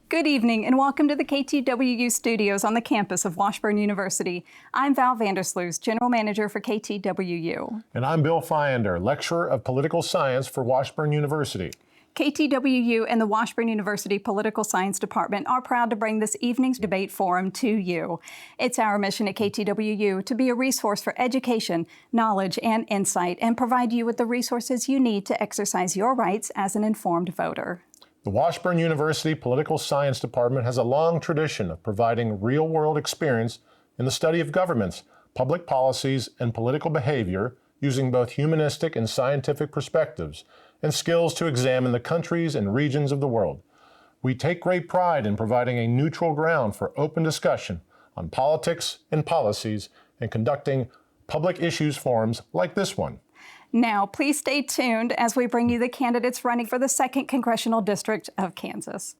Good evening and welcome to the KTWU studios on the campus of Washburn University. I'm Val Vandersloot, General Manager for KTWU. And I'm Bill Fiander, Lecturer of Political Science for Washburn University. KTWU and the Washburn University Political Science Department are proud to bring this evening's debate forum to you. It's our mission at KTWU to be a resource for education, knowledge, and insight, and provide you with the resources you need to exercise your rights as an informed voter. The Washburn University Political Science Department has a long tradition of providing real-world experience in the study of governments, public policies, and political behavior using both humanistic and scientific perspectives and skills to examine the countries and regions of the world. We take great pride in providing a neutral ground for open discussion on politics and policies and conducting public issues forums like this one. Now, please stay tuned as we bring you the candidates running for the 2nd Congressional District of Kansas.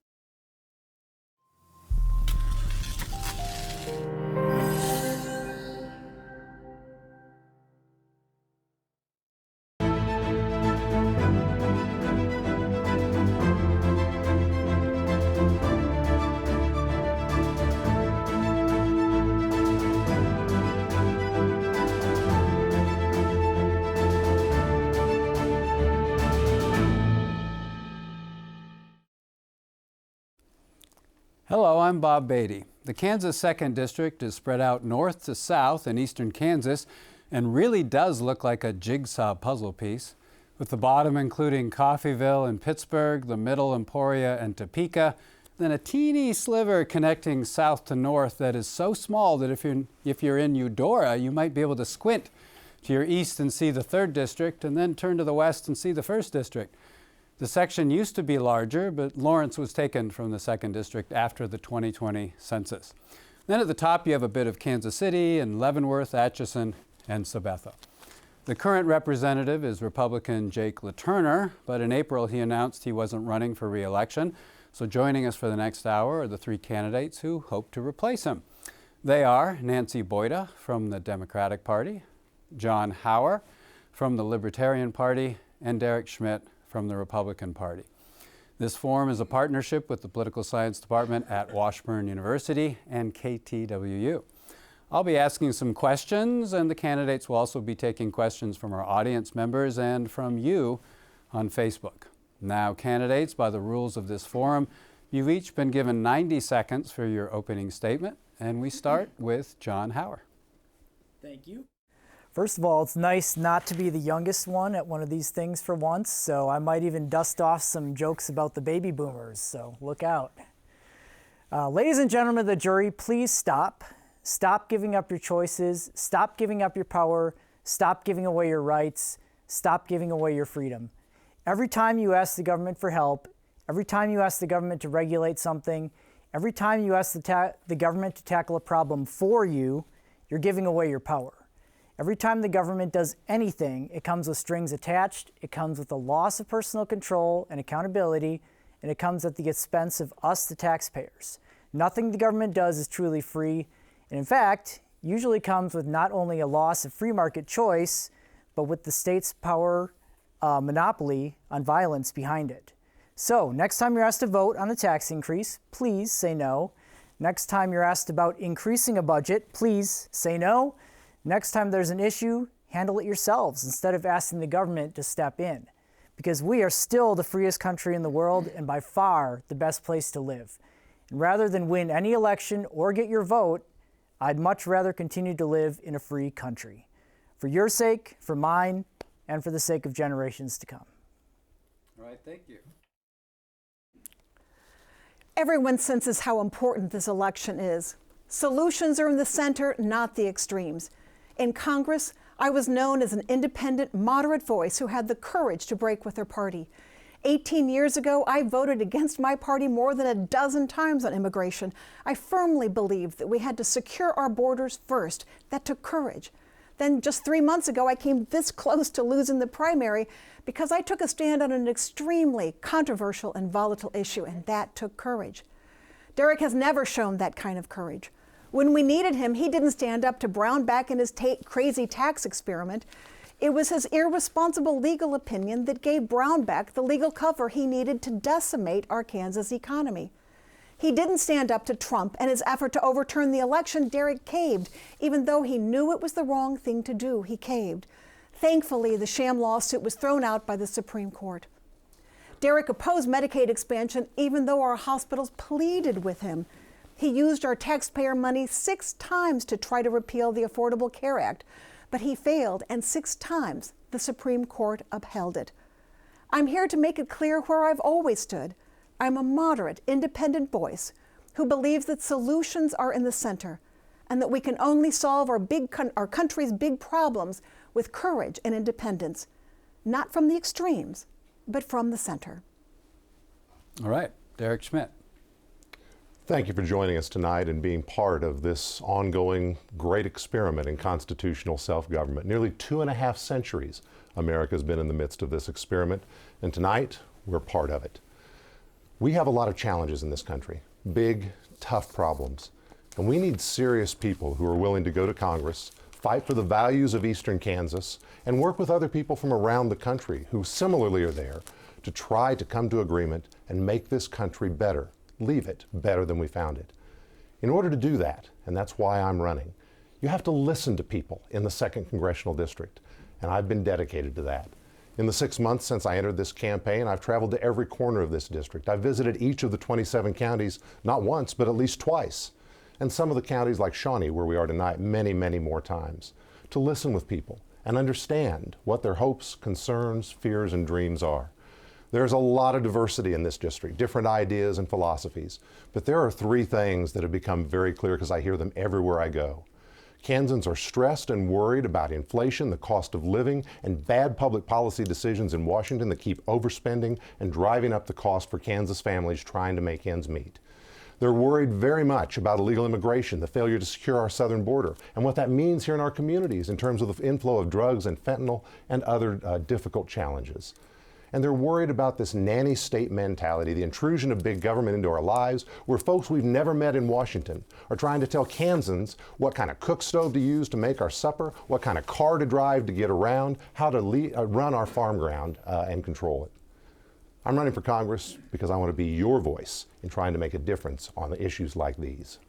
Hello, I'm Bob Beatty. The Kansas 2nd District is spread out north to south in eastern Kansas and really does look like a jigsaw puzzle piece, with the bottom including Coffeyville and Pittsburgh, the middle Emporia and Topeka, then a teeny sliver connecting south to north that is so small that if you're in Eudora, you might be able to squint to your east and see the 3rd District and then turn to the west and see the 1st District. The section used to be larger, but Lawrence was taken from the 2nd District after the 2020 census. Then at the top you have a bit of Kansas City and Leavenworth, Atchison, and Sabetha. The current representative is Republican Jake LaTurner, but in April he announced he wasn't running for re-election. So joining us for the next hour are the 3 candidates who hope to replace him. They are Nancy Boyda from the Democratic Party, John Hauer from the Libertarian Party, and Derek Schmidt from the Republican Party. This forum is a partnership with the Political Science Department at Washburn University and KTWU. I'll be asking some questions, and the candidates will also be taking questions from our audience members and from you on Facebook. Now, candidates, by the rules of this forum, you've each been given 90 seconds for your opening statement, and we start with John Hauer. Thank you. First of all, it's nice not to be the youngest one at one of these things for once, so I might even dust off some jokes about the baby boomers, so look out. Ladies and gentlemen of the jury, please stop. Stop giving up your choices. Stop giving up your power. Stop giving away your rights. Stop giving away your freedom. Every time you ask the government for help, every time you ask the government to regulate something, every time you ask the government to tackle a problem for you, you're giving away your power. Every time the government does anything, it comes with strings attached, it comes with a loss of personal control and accountability, and it comes at the expense of us, the taxpayers. Nothing the government does is truly free, and in fact, usually comes with not only a loss of free market choice, but with the state's power monopoly on violence behind it. So, next time you're asked to vote on the tax increase, please say no. Next time you're asked about increasing a budget, please say no. Next time there's an issue, handle it yourselves instead of asking the government to step in. Because we are still the freest country in the world and by far the best place to live. And rather than win any election or get your vote, I'd much rather continue to live in a free country. For your sake, for mine, and for the sake of generations to come. All right, thank you. Everyone senses how important this election is. Solutions are in the center, not the extremes. In Congress, I was known as an independent, moderate voice who had the courage to break with their party. 18 years ago, I voted against my party more than a dozen times on immigration. I firmly believed that we had to secure our borders first. That took courage. Then just 3 months ago, I came this close to losing the primary because I took a stand on an extremely controversial and volatile issue, and that took courage. Derek has never shown that kind of courage. When we needed him, he didn't stand up to Brownback and his crazy tax experiment. It was his irresponsible legal opinion that gave Brownback the legal cover he needed to decimate our Kansas economy. He didn't stand up to Trump and his effort to overturn the election. Derek caved. Even though he knew it was the wrong thing to do, he caved. Thankfully, the sham lawsuit was thrown out by the Supreme Court. Derek opposed Medicaid expansion even though our hospitals pleaded with him. He used our taxpayer money 6 times to try to repeal the Affordable Care Act, but he failed, and 6 times the Supreme Court upheld it. I'm here to make it clear where I've always stood. I'm a moderate, independent voice who believes that solutions are in the center and that we can only solve our country's big problems with courage and independence, not from the extremes, but from the center. All right, Derek Schmidt. Thank you for joining us tonight and being part of this ongoing great experiment in constitutional self-government. Nearly 2.5 centuries, America has been in the midst of this experiment, and tonight we're part of it. We have a lot of challenges in this country, big, tough problems, and we need serious people who are willing to go to Congress, fight for the values of Eastern Kansas, and work with other people from around the country who similarly are there to try to come to agreement and make this country better, leave it better than we found it. In order to do that, and that's why I'm running, you have to listen to people in the 2nd Congressional District, and I've been dedicated to that. In the 6 months since I entered this campaign, I've traveled to every corner of this district. I've visited each of the 27 counties, not once, but at least twice. And some of the counties like Shawnee, where we are tonight, many, many more times, to listen with people and understand what their hopes, concerns, fears, and dreams are. There's a lot of diversity in this district, different ideas and philosophies, but there are 3 things that have become very clear because I hear them everywhere I go. Kansans are stressed and worried about inflation, the cost of living, and bad public policy decisions in Washington that keep overspending and driving up the cost for Kansas families trying to make ends meet. They're worried very much about illegal immigration, the failure to secure our southern border, and what that means here in our communities in terms of the inflow of drugs and fentanyl and other difficult challenges. And they're worried about this nanny state mentality, the intrusion of big government into our lives, where folks we've never met in Washington are trying to tell Kansans what kind of cook stove to use to make our supper, what kind of car to drive to get around, how to run our farm ground and control it. I'm running for Congress because I want to be your voice in trying to make a difference on issues like these.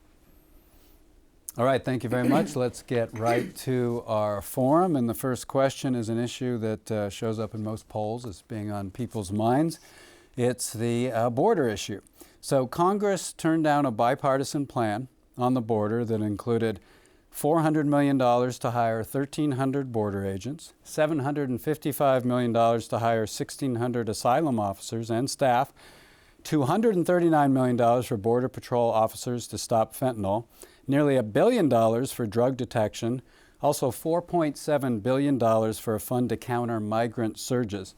All right, thank you very much. Let's get right to our forum. And the first question is an issue that shows up in most polls as being on people's minds. It's the border issue. So Congress turned down a bipartisan plan on the border that included $400 million to hire 1,300 border agents, $755 million to hire 1,600 asylum officers and staff, $239 million for Border Patrol officers to stop fentanyl, nearly $1 billion for drug detection, also $4.7 billion for a fund to counter migrant surges.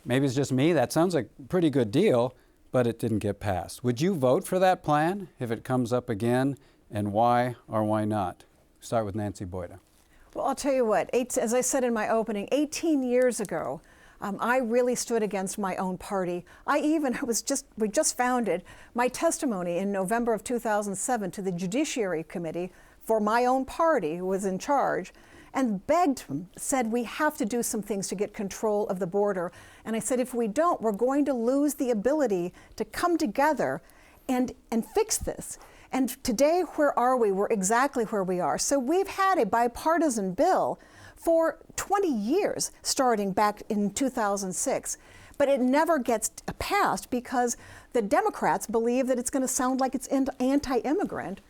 Maybe it's just me, that sounds like a pretty good deal, but it didn't get passed. Would you vote for that plan if it comes up again, and why or why not? Start with Nancy Boyda. Well, I'll tell you what, as I said in my opening, 18 years ago, I really stood against my own party. We just founded. My testimony in November of 2007 to the Judiciary Committee for my own party, who was in charge, and said we have to do some things to get control of the border. And I said, if we don't, we're going to lose the ability to come together and fix this. And today, where are we? We're exactly where we are. So we've had a bipartisan bill for 20 years, starting back in 2006. But it never gets passed because the Democrats believe that it's going to sound like it's anti-immigrant,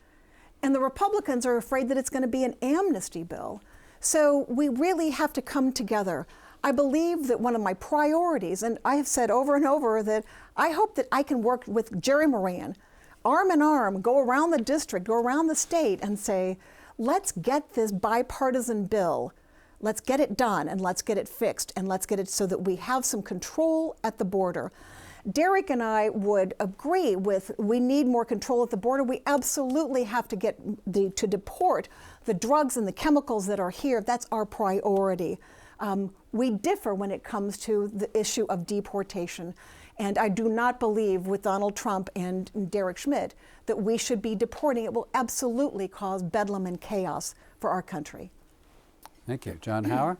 and the Republicans are afraid that it's going to be an amnesty bill. So we really have to come together. I believe that one of my priorities, and I have said over and over that I hope that I can work with Jerry Moran, arm in arm, go around the district, go around the state and say, let's get this bipartisan bill. Let's get it done, and let's get it fixed, and let's get it so that we have some control at the border. Derek and I would agree with we need more control at the border. We absolutely have to get to deport the drugs and the chemicals that are here. That's our priority. We differ when it comes to the issue of deportation. And I do not believe with Donald Trump and Derek Schmidt that we should be deporting. It will absolutely cause bedlam and chaos for our country. Thank you. John Hauer?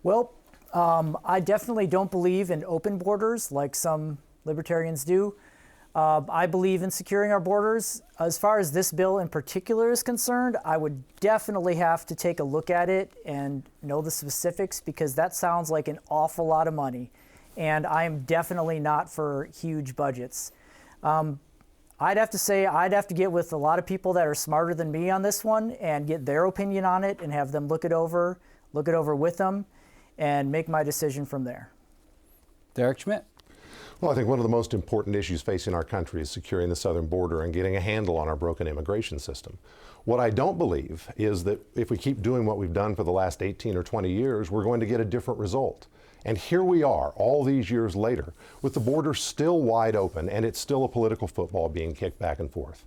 Well, I definitely don't believe in open borders like some libertarians do. I believe in securing our borders. As far as this bill in particular is concerned, I would definitely have to take a look at it and know the specifics, because that sounds like an awful lot of money. And I am definitely not for huge budgets. I'd have to say I'd have to get with a lot of people that are smarter than me on this one and get their opinion on it and have them look it over with them, and make my decision from there. Derek Schmidt. Well, I think one of the most important issues facing our country is securing the southern border and getting a handle on our broken immigration system. What I don't believe is that if we keep doing what we've done for the last 18 or 20 years, we're going to get a different result. And here we are, all these years later, with the border still wide open, and it's still a political football being kicked back and forth.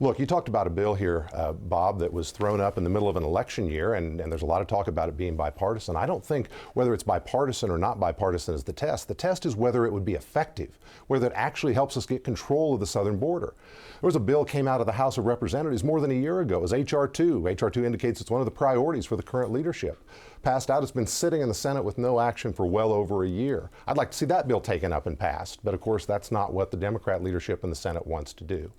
Look, you talked about a bill here, Bob, that was thrown up in the middle of an election year, and there's a lot of talk about it being bipartisan. I don't think whether it's bipartisan or not bipartisan is the test. The test is whether it would be effective, whether it actually helps us get control of the southern border. There was a bill came out of the House of Representatives more than a year ago. It was H.R. 2. H.R. 2 indicates it's one of the priorities for the current leadership. Passed out, it's been sitting in the Senate with no action for well over a year. I'd like to see that bill taken up and passed, but of course that's not what the Democrat leadership in the Senate wants to do.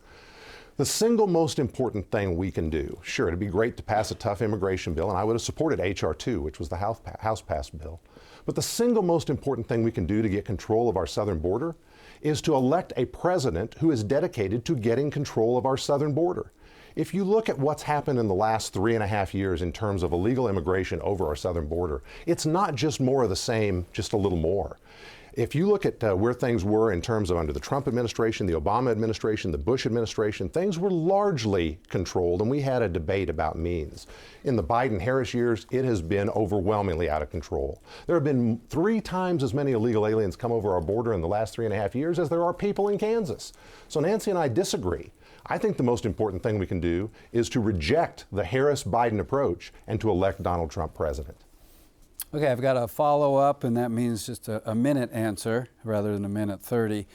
The single most important thing we can do, sure, it'd be great to pass a tough immigration bill, and I would have supported H.R. 2, which was the House-passed bill. But the single most important thing we can do to get control of our southern border is to elect a president who is dedicated to getting control of our southern border. If you look at what's happened in the last 3.5 years in terms of illegal immigration over our southern border, it's not just more of the same, just a little more. If you look at where things were in terms of under the Trump administration, the Obama administration, the Bush administration, things were largely controlled, and we had a debate about means. In the Biden-Harris years, it has been overwhelmingly out of control. There have been 3 times as many illegal aliens come over our border in the last 3.5 years as there are people in Kansas. So Nancy and I disagree. I think the most important thing we can do is to reject the Harris-Biden approach and to elect Donald Trump president. Okay, I've got a follow-up, and that means just a minute answer rather than a minute 30.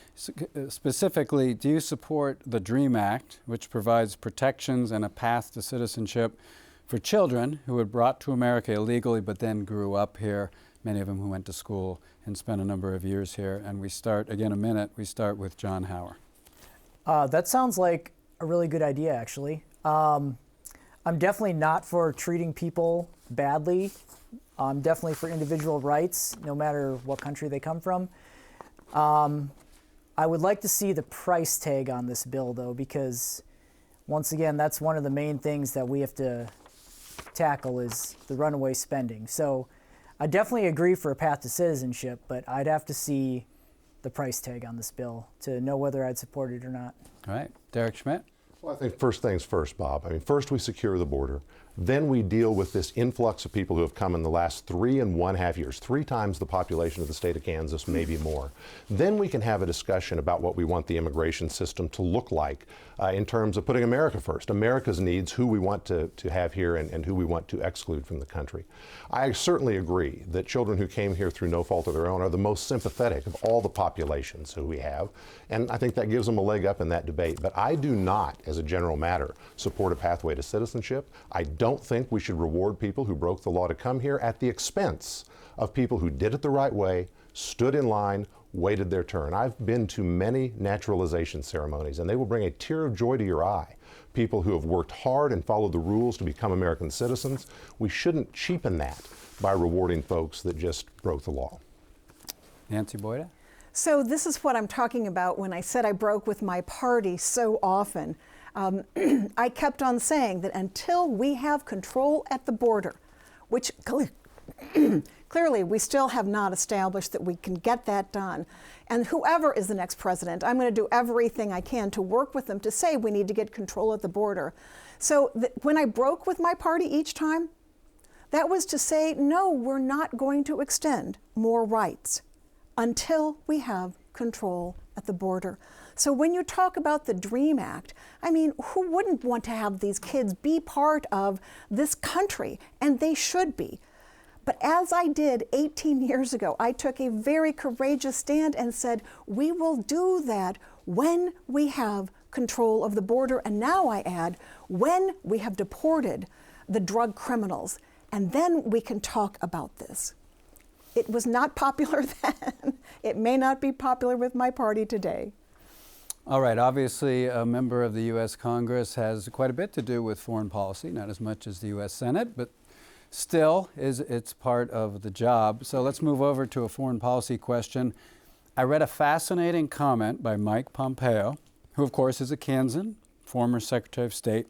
Specifically, do you support the DREAM Act, which provides protections and a path to citizenship for children who were brought to America illegally but then grew up here, many of them who went to school and spent a number of years here? And we start, again, a minute, we start with John Hauer. That sounds like a really good idea, actually. I'm definitely not for treating people badly. I'm definitely for individual rights, no matter what country they come from. I would like to see the price tag on this bill, though, because, once again, that's one of the main things that we have to tackle is the runaway spending. So I definitely agree for a path to citizenship, but I'd have to see the price tag on this bill to know whether I'd support it or not. All right, Derek Schmidt. Well, I think first things first, Bob. First we secure the border. Then we deal with this influx of people who have come in the last 3.5 years, 3 times the population of the state of Kansas, maybe more. Then we can have a discussion about what we want the immigration system to look like in terms of putting America first, America's needs, who we want to have here and who we want to exclude from the country. I certainly agree that children who came here through no fault of their own are the most sympathetic of all the populations who we have, and I think that gives them a leg up in that debate. But I do not, as a general matter, support a pathway to citizenship. I don't think we should reward people who broke the law to come here at the expense of people who did it the right way, stood in line, waited their turn. I've been to many naturalization ceremonies, and they will bring a tear of joy to your eye. People who have worked hard and followed the rules to become American citizens. We shouldn't cheapen that by rewarding folks that just broke the law. Nancy Boyda? So this is what I'm talking about when I said I broke with my party so often. I kept on saying that until we have control at the border, which clearly we still have not established that we can get that done, and whoever is the next president, I'm going to do everything I can to work with them to say we need to get control at the border. So when I broke with my party each time, that was to say, no, we're not going to extend more rights until we have control at the border. So when you talk about the DREAM Act, who wouldn't want to have these kids be part of this country? And they should be. But as I did 18 years ago, I took a very courageous stand and said, we will do that when we have control of the border. And now I add, when we have deported the drug criminals, and then we can talk about this. It was not popular then. It may not be popular with my party today. All right, obviously a member of the U.S. Congress has quite a bit to do with foreign policy, not as much as the U.S. Senate, but still it's part of the job. So let's move over to a foreign policy question. I read a fascinating comment by Mike Pompeo, who of course is a Kansan, former Secretary of State.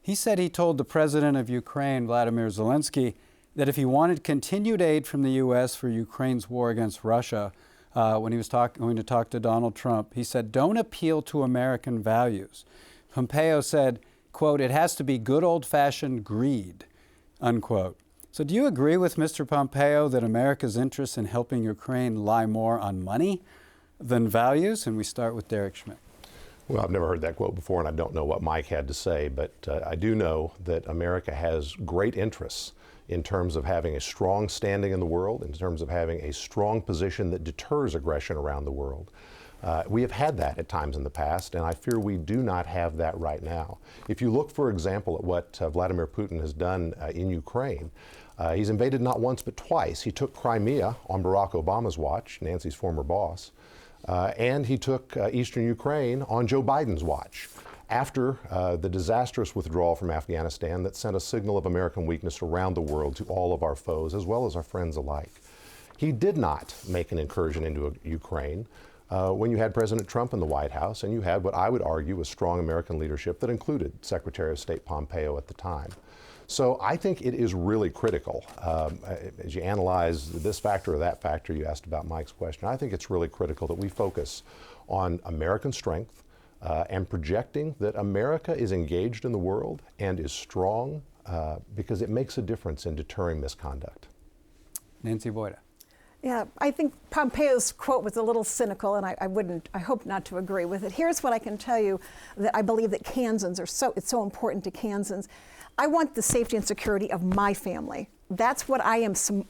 He said he told the president of Ukraine, Vladimir Zelensky, that if he wanted continued aid from the U.S. for Ukraine's war against Russia, when he was going to talk to Donald Trump, he said, "Don't appeal to American values." Pompeo said, quote, "It has to be good old-fashioned greed," unquote. So do you agree with Mr. Pompeo that America's interests in helping Ukraine lie more on money than values? And we start with Derek Schmidt. Well, I've never heard that quote before, and I don't know what Mike had to say, but I do know that America has great interests in terms of having a strong standing in the world, in terms of having a strong position that deters aggression around the world. We have had that at times in the past, and I fear we do not have that right now. If you look, for example, at what Vladimir Putin has done in Ukraine, he's invaded not once but twice. He took Crimea on Barack Obama's watch, Nancy's former boss, and he took eastern Ukraine on Joe Biden's watch, after the disastrous withdrawal from Afghanistan that sent a signal of American weakness around the world to all of our foes as well as our friends alike. He did not make an incursion into Ukraine when you had President Trump in the White House, and you had what I would argue was strong American leadership that included Secretary of State Pompeo at the time. So I think it is really critical, as you analyze this factor or that factor, you asked about Mike's question, I think it's really critical that we focus on American strength, and projecting that America is engaged in the world and is strong because it makes a difference in deterring misconduct. Nancy Boyda. Yeah, I think Pompeo's quote was a little cynical, and I hope not to agree with it. Here's what I can tell you that I believe that Kansans it's so important to Kansans. I want the safety and security of my family. That's what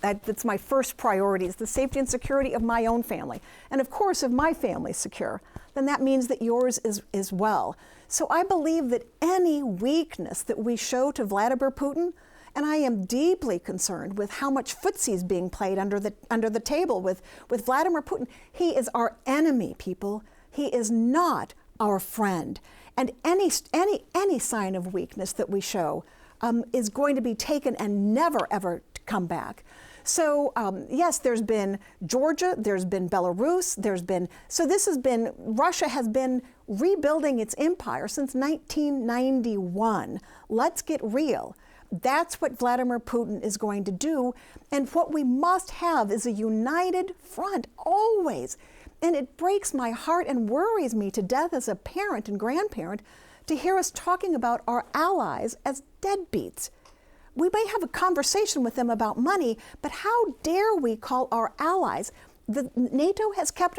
that's my first priority, is the safety and security of my own family. And of course, if my family's secure, then that means that yours is as well. So I believe that any weakness that we show to Vladimir Putin, and I am deeply concerned with how much footsie is being played under the table with Vladimir Putin. He is our enemy, people. He is not our friend. And any sign of weakness that we show is going to be taken and never, ever come back. So yes, there's been Georgia, there's been Belarus, Russia has been rebuilding its empire since 1991. Let's get real. That's what Vladimir Putin is going to do. And what we must have is a united front, always. And it breaks my heart and worries me to death as a parent and grandparent to hear us talking about our allies as deadbeats. We may have a conversation with them about money, but how dare we call our allies? NATO has kept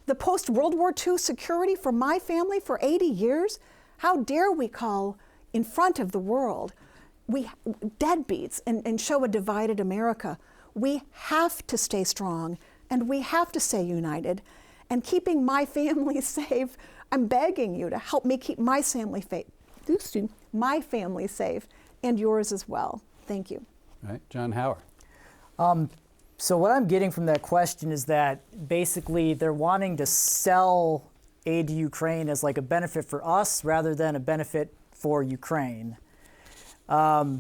the post-World War II security for my family for 80 years. How dare we call in front of the world deadbeats and show a divided America? We have to stay strong, and we have to stay united. And keeping my family safe, I'm begging you to help me keep my family safe, and yours as well. Thank you. All right, John Hauer. So what I'm getting from that question is that basically they're wanting to sell aid to Ukraine as like a benefit for us rather than a benefit for Ukraine. That's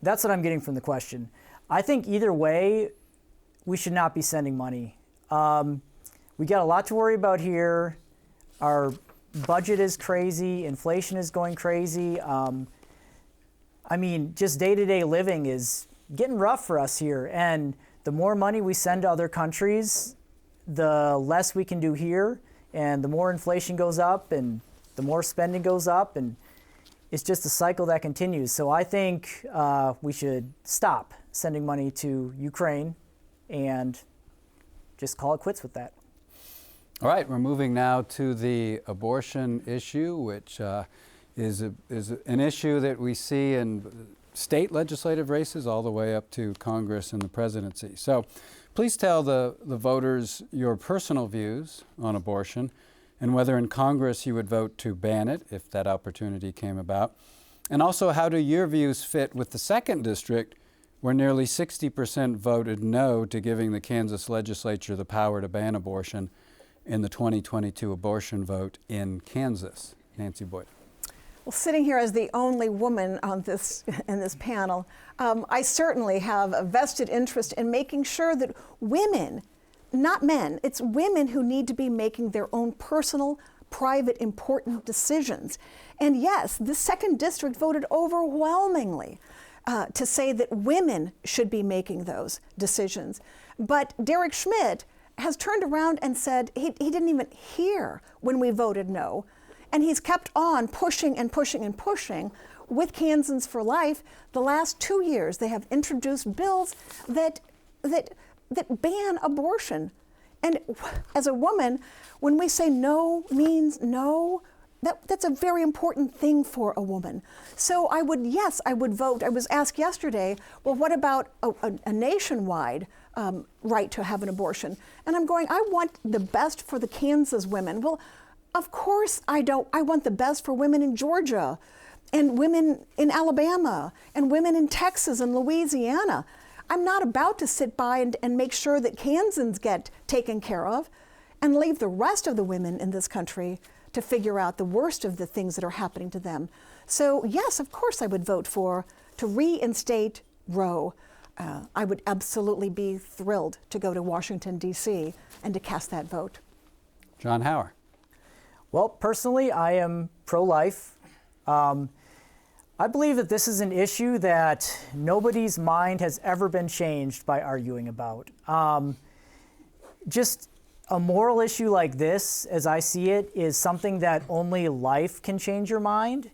what I'm getting from the question. I think either way, we should not be sending money. We got a lot to worry about here. Our budget is crazy. Inflation is going crazy. I mean, just day-to-day living is getting rough for us here. And the more money we send to other countries, the less we can do here. And the more inflation goes up and the more spending goes up. And it's just a cycle that continues. So I think we should stop sending money to Ukraine and just call it quits with that. All right, we're moving now to the abortion issue, which is an issue that we see in state legislative races all the way up to Congress and the presidency. So please tell the voters your personal views on abortion and whether in Congress you would vote to ban it if that opportunity came about. And also, how do your views fit with the 2nd District, where nearly 60% voted no to giving the Kansas legislature the power to ban abortion? in the 2022 abortion vote in Kansas? Nancy Boyda. Well, sitting here as the only woman on in this panel, I certainly have a vested interest in making sure that women, not men, it's women who need to be making their own personal, private, important decisions. And yes, the 2nd District voted overwhelmingly to say that women should be making those decisions. But Derek Schmidt has turned around and said he didn't even hear when we voted no. And he's kept on pushing and pushing and pushing with Kansans for Life. The last 2 years, they have introduced bills that ban abortion. And as a woman, when we say no means no, that's a very important thing for a woman. So I would vote. I was asked yesterday, well, what about a nationwide right to have an abortion? And I'm going, I want the best for the Kansas women. Well, of course I don't. I want the best for women in Georgia and women in Alabama and women in Texas and Louisiana. I'm not about to sit by and make sure that Kansans get taken care of and leave the rest of the women in this country to figure out the worst of the things that are happening to them. So yes, of course I would vote to reinstate Roe. I would absolutely be thrilled to go to Washington, D.C. and to cast that vote. John Hauer. Well, personally, I am pro-life. I believe that this is an issue that nobody's mind has ever been changed by arguing about. Just a moral issue like this, as I see it, is something that only life can change your mind.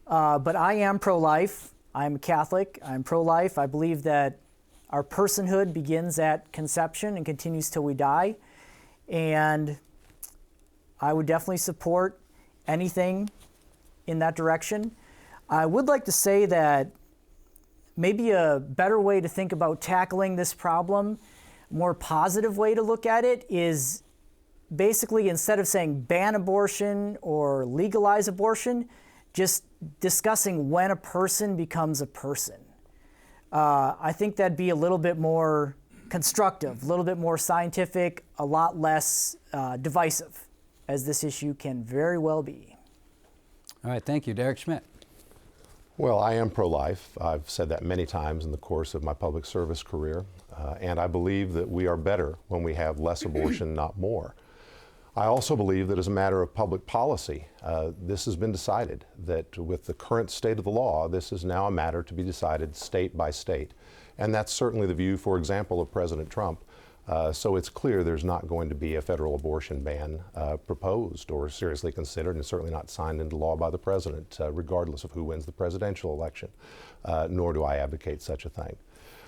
But I am pro-life. I'm a Catholic. I'm pro-life. I believe that our personhood begins at conception and continues till we die. And I would definitely support anything in that direction. I would like to say that maybe a better way to think about tackling this problem, more positive way to look at it, is basically instead of saying ban abortion or legalize abortion, just discussing when a person becomes a person. I think that'd be a little bit more constructive, a little bit more scientific, a lot less divisive, as this issue can very well be. All right, thank you. Derek Schmidt. Well, I am pro-life. I've said that many times in the course of my public service career, and I believe that we are better when we have less abortion, not more. I also believe that as a matter of public policy, this has been decided, that with the current state of the law, this is now a matter to be decided state by state. And that's certainly the view, for example, of President Trump. So it's clear there's not going to be a federal abortion ban proposed or seriously considered, and certainly not signed into law by the president, regardless of who wins the presidential election, nor do I advocate such a thing.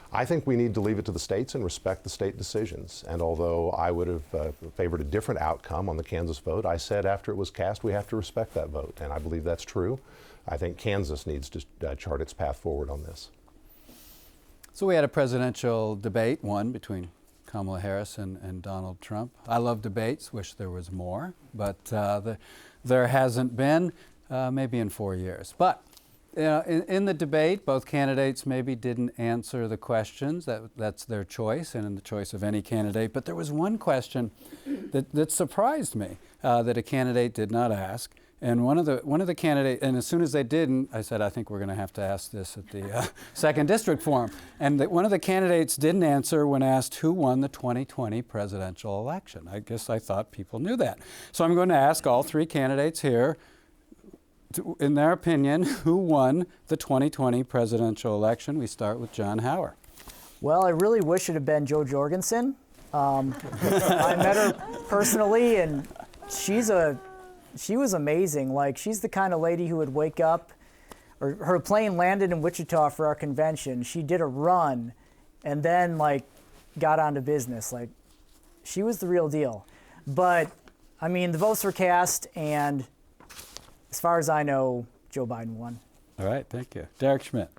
I think we need to leave it to the states and respect the state decisions. And although I would have favored a different outcome on the Kansas vote, I said after it was cast, we have to respect that vote. And I believe that's true. I think Kansas needs to chart its path forward on this. So we had a presidential debate, one between Kamala Harris and Donald Trump. I love debates, wish there was more, but there hasn't been, maybe in 4 years. But you know, in the debate, both candidates maybe didn't answer the questions. That's their choice, and in the choice of any candidate. But there was one question that surprised me that a candidate did not ask. And one of the candidates, and as soon as they didn't, I said, I think we're going to have to ask this at the 2nd District Forum. And one of the candidates didn't answer when asked who won the 2020 presidential election. I guess I thought people knew that. So I'm going to ask all three candidates here, in their opinion, who won the 2020 presidential election. We start with John Hauer. Well, I really wish it had been Jo Jorgensen. I met her personally, and she was amazing. Like, she's the kind of lady who would wake up, or her plane landed in Wichita for our convention. She did a run and then got on to business. Like, she was the real deal. But I mean, the votes were cast, and as far as I know, Joe Biden won. All right, thank you. Derek Schmidt.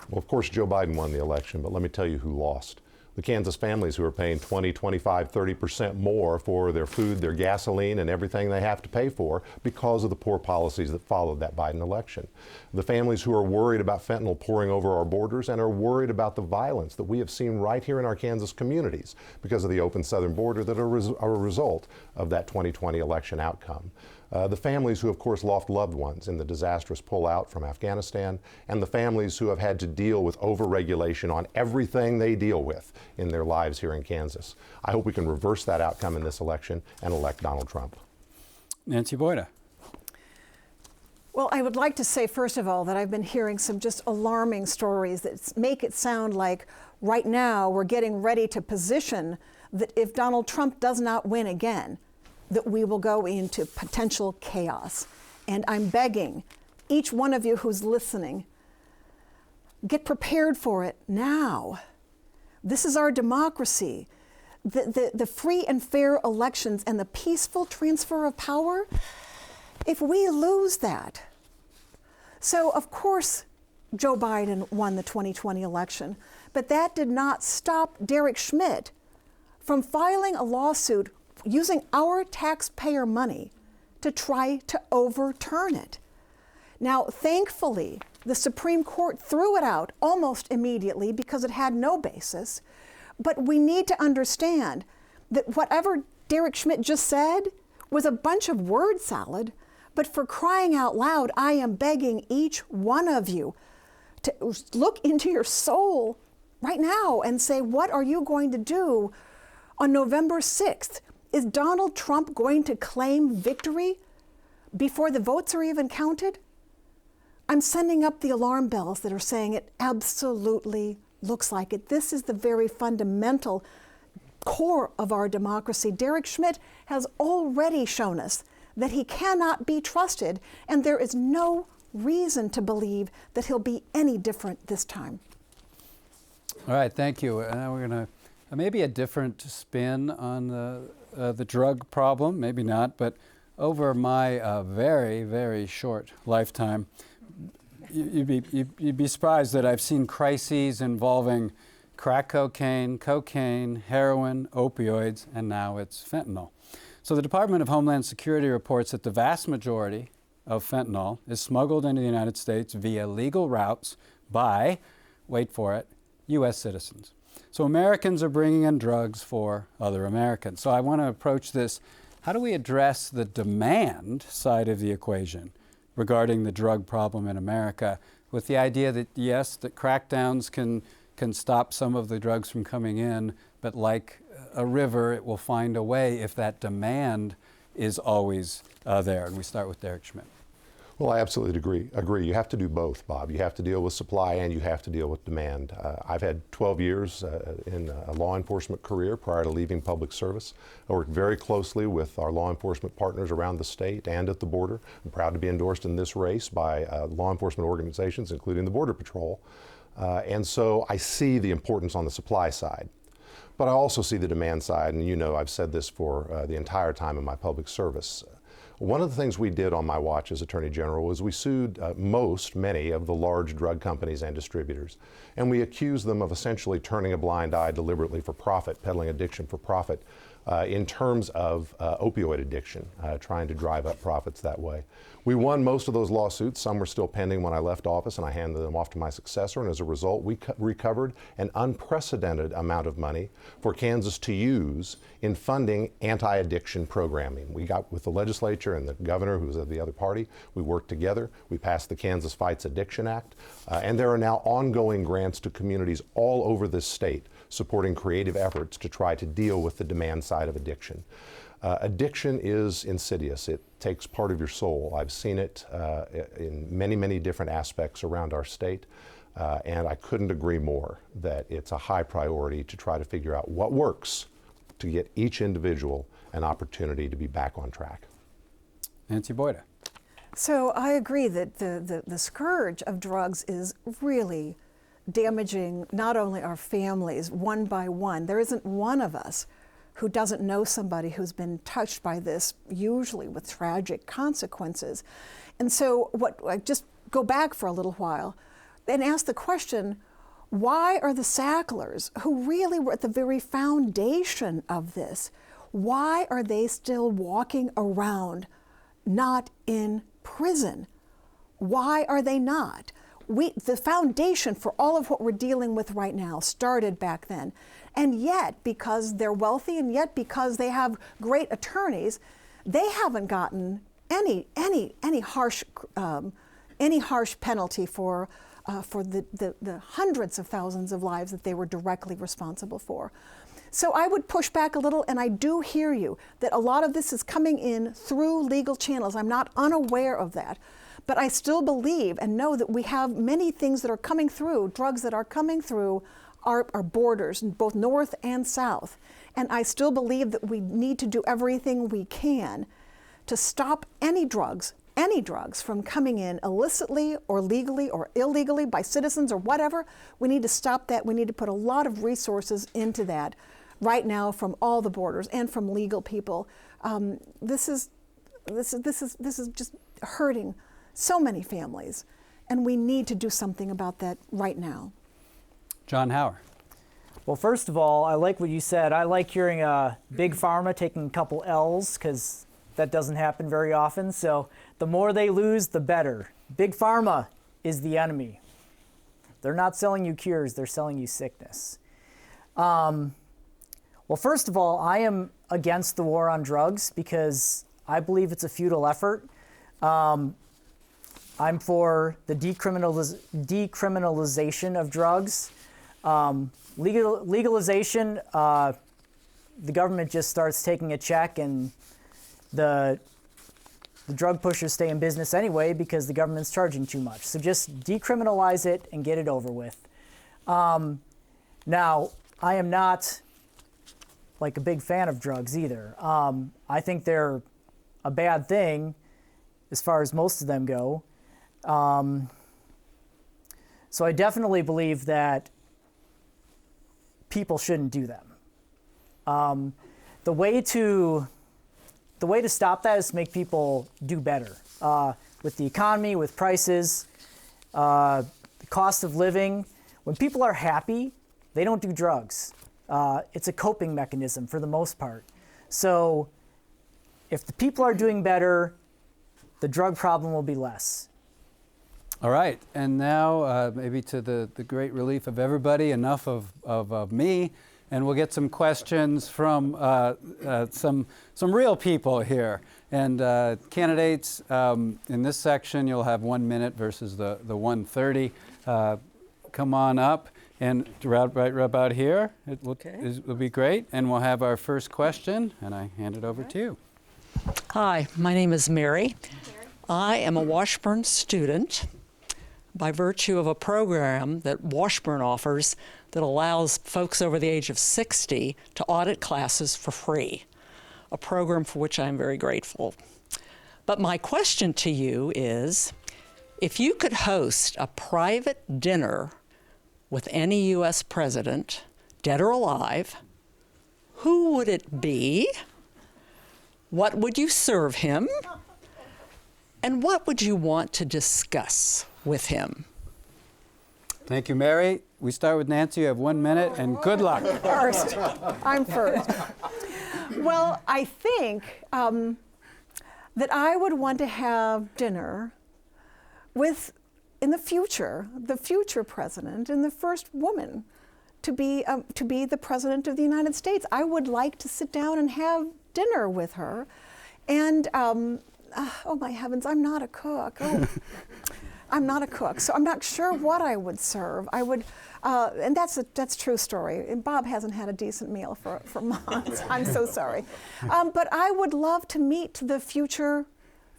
Well, of course, Joe Biden won the election, but let me tell you who lost. The Kansas families who are paying 20, 25, 30% more for their food, their gasoline, and everything they have to pay for because of the poor policies that followed that Biden election. The families who are worried about fentanyl pouring over our borders and are worried about the violence that we have seen right here in our Kansas communities because of the open southern border that are a result of that 2020 election outcome. The families who, of course, lost loved ones in the disastrous pullout from Afghanistan, and the families who have had to deal with overregulation on everything they deal with in their lives here in Kansas. I hope we can reverse that outcome in this election and elect Donald Trump. Nancy Boyda. Well, I would like to say, first of all, that I've been hearing some just alarming stories that make it sound like right now we're getting ready to position that if Donald Trump does not win again, that we will go into potential chaos. And I'm begging each one of you who's listening, get prepared for it now. This is our democracy. The free and fair elections and the peaceful transfer of power, if we lose that. So, of course, Joe Biden won the 2020 election, but that did not stop Derek Schmidt from filing a lawsuit using our taxpayer money to try to overturn it. Now, thankfully, the Supreme Court threw it out almost immediately because it had no basis. But we need to understand that whatever Derek Schmidt just said was a bunch of word salad. But for crying out loud, I am begging each one of you to look into your soul right now and say, what are you going to do on November 6th? Is Donald Trump going to claim victory before the votes are even counted? I'm sending up the alarm bells that are saying it absolutely looks like it. This is the very fundamental core of our democracy. Derek Schmidt has already shown us that he cannot be trusted, and there is no reason to believe that he'll be any different this time. All right, thank you. Now we're going to maybe a different spin on the drug problem, maybe not, but over my very, very short lifetime, you'd be surprised that I've seen crises involving crack cocaine, heroin, opioids, and now it's fentanyl. So the Department of Homeland Security reports that the vast majority of fentanyl is smuggled into the United States via legal routes by, wait for it, U.S. citizens. So Americans are bringing in drugs for other Americans. So I want to approach this, how do we address the demand side of the equation regarding the drug problem in America with the idea that, yes, that crackdowns can stop some of the drugs from coming in, but like a river, it will find a way if that demand is always there. And we start with Derek Schmidt. Well, I absolutely agree. You have to do both, Bob. You have to deal with supply and you have to deal with demand. I've had 12 years in a law enforcement career prior to leaving public service. I worked very closely with our law enforcement partners around the state and at the border. I'm proud to be endorsed in this race by law enforcement organizations, including the Border Patrol. And so I see the importance on the supply side. But I also see the demand side, and you know I've said this for the entire time of my public service. One of the things we did on my watch as Attorney General was we sued many of the large drug companies and distributors. And we accused them of essentially turning a blind eye deliberately for profit, peddling addiction for profit, in terms of opioid addiction, trying to drive up profits that way. We won most of those lawsuits. Some were still pending when I left office, and I handed them off to my successor. And as a result, we recovered an unprecedented amount of money for Kansas to use in funding anti-addiction programming. We got with the legislature and the governor, who was of the other party. We worked together. We passed the Kansas Fights Addiction Act. And there are now ongoing grants to communities all over this state supporting creative efforts to try to deal with the demand side of addiction. Addiction is insidious. It takes part of your soul. I've seen it in many, many different aspects around our state, and I couldn't agree more that it's a high priority to try to figure out what works to get each individual an opportunity to be back on track. Nancy Boyda. So I agree that the scourge of drugs is really damaging not only our families one by one. There isn't one of us who doesn't know somebody who's been touched by this, usually with tragic consequences. And so I just go back for a little while and ask the question, Why are the Sacklers, who really were at the very foundation of this, why are they still walking around not in prison? Why are they not? The foundation for all of what we're dealing with right now started back then. And yet, because they're wealthy and yet because they have great attorneys, they haven't gotten any harsh penalty for the hundreds of thousands of lives that they were directly responsible for. So I would push back a little, and I do hear you, that a lot of this is coming in through legal channels. I'm not unaware of that. But I still believe and know that we have many things that are coming through, drugs that are coming through our borders, both north and south. And I still believe that we need to do everything we can to stop any drugs from coming in illicitly or legally or illegally by citizens or whatever. We need to stop that. We need to put a lot of resources into that right now from all the borders and from legal people. This is just hurting so many families, and we need to do something about that right now. John Hauer. Well, first of all, I like what you said. I like hearing Big Pharma taking a couple L's, because that doesn't happen very often. So the more they lose, the better. Big Pharma is the enemy. They're not selling you cures, they're selling you sickness. Well, first of all, I am against the war on drugs because I believe it's a futile effort. I'm for the decriminalization of drugs. Legalization, the government just starts taking a check, and the drug pushers stay in business anyway because the government's charging too much. So just decriminalize it and get it over with. Now, I am not like a big fan of drugs either. I think they're a bad thing as far as most of them go. So I definitely believe that people shouldn't do them. The way to stop that is to make people do better with the economy, with prices, the cost of living. When people are happy, they don't do drugs. It's a coping mechanism for the most part. So if the people are doing better, the drug problem will be less. All right, and now maybe to the great relief of everybody, enough of me, and we'll get some questions from some real people here. And candidates, in this section, you'll have 1 minute versus the 1:30. Come on up, and right about here, it will be great. And we'll have our first question, and I hand it over to you. Hi, my name is Mary. I am a Washburn student by virtue of a program that Washburn offers that allows folks over the age of 60 to audit classes for free, a program for which I'm very grateful. But my question to you is, if you could host a private dinner with any U.S. president, dead or alive, who would it be? What would you serve him? And what would you want to discuss with him? Thank you, Mary. We start with Nancy. You have 1 minute, and good luck. First. I'm first. Well, I think that I would want to have dinner with, in the future president and the first woman to be the president of the United States. I would like to sit down and have dinner with her. And, oh my heavens, I'm not a cook. Oh. I'm not a cook, so I'm not sure what I would serve. I would, and that's true story. And Bob hasn't had a decent meal for months. I'm so sorry. But I would love to meet the future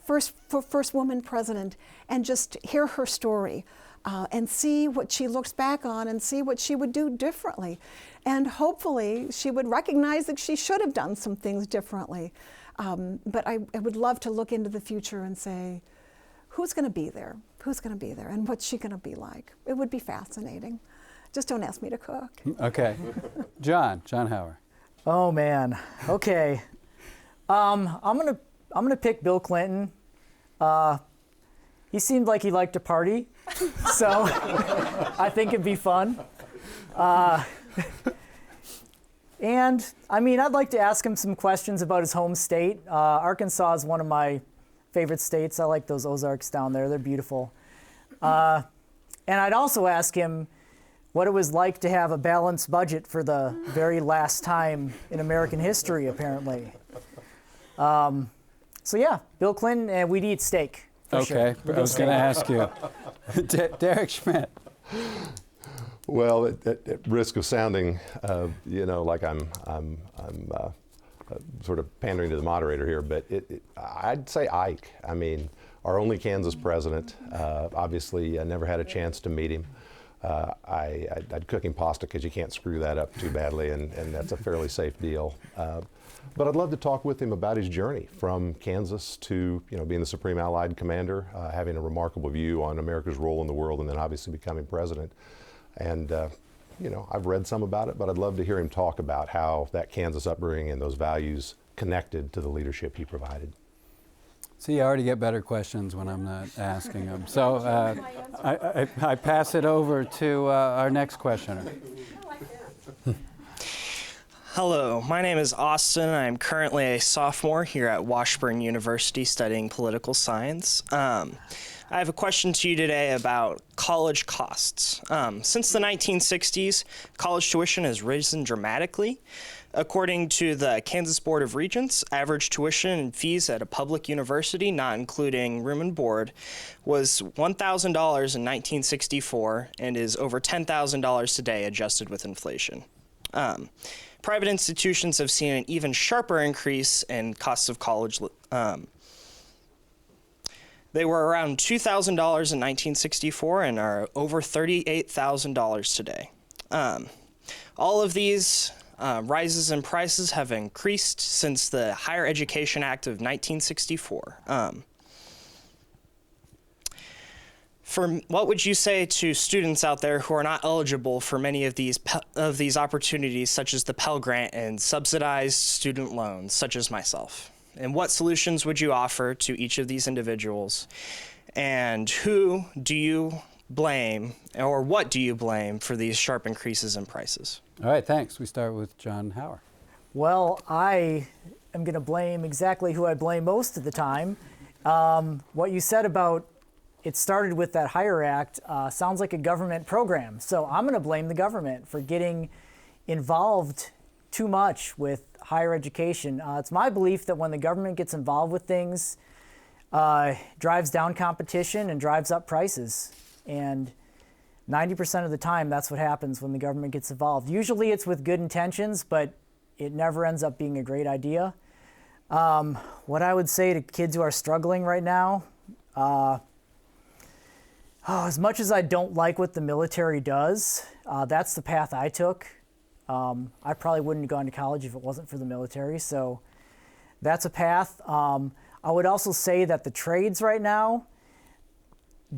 first woman president and just hear her story and see what she looks back on and see what she would do differently. And hopefully she would recognize that she should have done some things differently. But I would love to look into the future and say, who's going to be there? Who's going to be there? And what's she going to be like? It would be fascinating. Just don't ask me to cook. Okay. John Hauer. Oh man. Okay. I'm gonna pick Bill Clinton. He seemed like he liked to party, so I think it'd be fun. And I mean, I'd like to ask him some questions about his home state. Arkansas is one of my favorite states. I like those Ozarks down there. They're beautiful. And I'd also ask him what it was like to have a balanced budget for the very last time in American history, apparently. So yeah, Bill Clinton, and we'd eat steak. Okay, sure. I was going to ask you. Derek Schmidt. Well, at risk of sounding, like I'm sort of pandering to the moderator here, but I'd say Ike. I mean, our only Kansas president. Obviously, I never had a chance to meet him. I'd cook him pasta because you can't screw that up too badly, and that's a fairly safe deal. But I'd love to talk with him about his journey from Kansas to being the Supreme Allied Commander, having a remarkable view on America's role in the world, and then obviously becoming president. And I've read some about it, but I'd love to hear him talk about how that Kansas upbringing and those values connected to the leadership he provided. See, I already get better questions when I'm not asking them. So I pass it over to our next questioner. Hello, my name is Austin. I'm currently a sophomore here at Washburn University studying political science. I have a question to you today about college costs. Since the 1960s, college tuition has risen dramatically. According to the Kansas Board of Regents, average tuition and fees at a public university, not including room and board, was $1,000 in 1964 and is over $10,000 today, adjusted with inflation. Private institutions have seen an even sharper increase in costs of college. They were around $2,000 in 1964 and are over $38,000 today. All of these rises in prices have increased since the Higher Education Act of 1964. What would you say to students out there who are not eligible for many of these opportunities, such as the Pell Grant and subsidized student loans, such as myself? And what solutions would you offer to each of these individuals? And who do you blame, or what do you blame for these sharp increases in prices? All right, thanks. We start with John Hauer. Well, I am going to blame exactly who I blame most of the time. What you said about it started with that Hire Act sounds like a government program. So I'm going to blame the government for getting involved too much with higher education. It's my belief that when the government gets involved with things, drives down competition and drives up prices. And 90% of the time, that's what happens when the government gets involved. Usually it's with good intentions, but it never ends up being a great idea. What I would say to kids who are struggling right now, as much as I don't like what the military does, that's the path I took. I probably wouldn't have gone to college if it wasn't for the military, so that's a path. I would also say that the trades right now